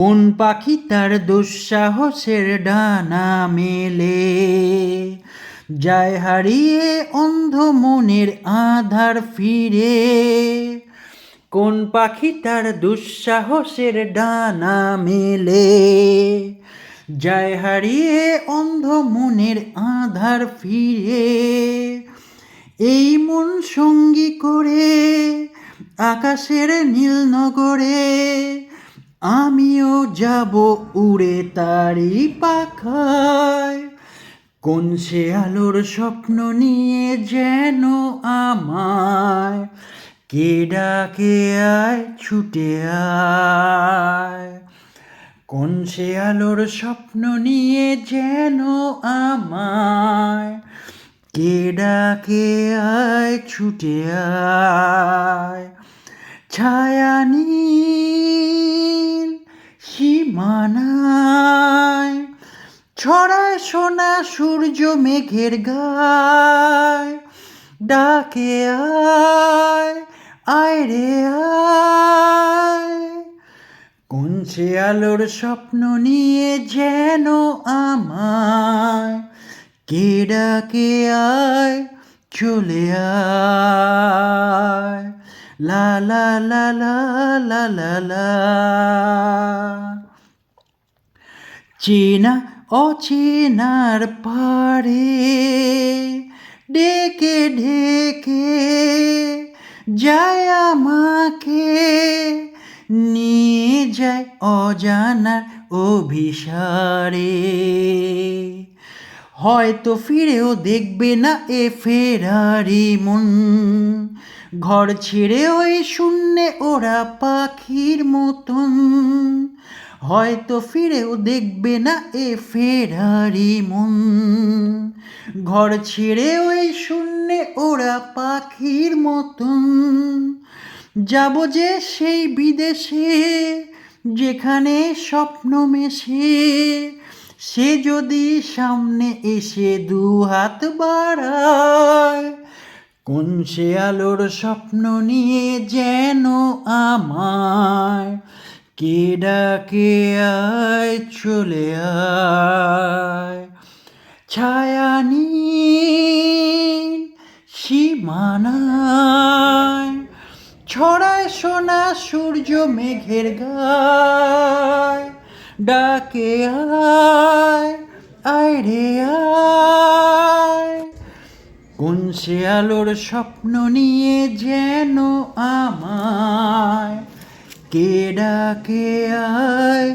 কোন পাখি তার দুঃসাহসের ডানা মেলে, যায় হারিয়ে অন্ধ মনের আধার ফিরে। কোন পাখি তার দুঃসাহসের ডানা মেলে, যায় হারিয়ে অন্ধ মনের আধার ফিরে। এই মন সঙ্গী করে আকাশের নীল নগরে, আমিও যাব উড়ে তারি পাখায়। কোন সে আলোর স্বপ্ন নিয়ে যেন আমায় কে ডাকে, আয় ছুটে আয়। কোন সে আলোর স্বপ্ন নিয়ে যেন আমায় কে ডাকে, আয় ছুটে আয়। ছায়া নীল সীমানায় ছড়ায় সোনা সূর্য মেঘের গায়, ডাকে আয়, আয় রে আয়। কোন সে আলোর স্বপ্ন নিয়ে যেন আমায় কে ডাকে, আয় চলে আয়। লা লা লা লা লা লা লা। চেনা অচেনার পারে ডেকে ডেকে যায় আমাকে, নিয়ে যায় অজানার অভিসারে। হয়তো ফিরেও দেখবে না এ ফেরারি মন, ঘর ছেড়ে ওই শূন্যে ওরা পাখির মতন। হয়তো ফিরেও দেখবে না এ ফেরারি মন, ঘর ছেড়ে ওই শূন্যে ওরা পাখির মতন। যাব যে সেই বিদেশে যেখানে স্বপ্ন মেশে, সে যদি সামনে এসে দু হাত বাড়ায়। কোন সে আলোর স্বপ্ন নিয়ে যেন আমায় কে ডাকে, আয় চলে আয়। ছায়া নীল সীমানায় ছড়ায় সোনা সূর্য মেঘের গায়, ডাকে আয়, আয় রে আয়। কোন সে আলোর স্বপ্ন নিয়ে যেন আমায় কে ডাকে, আয়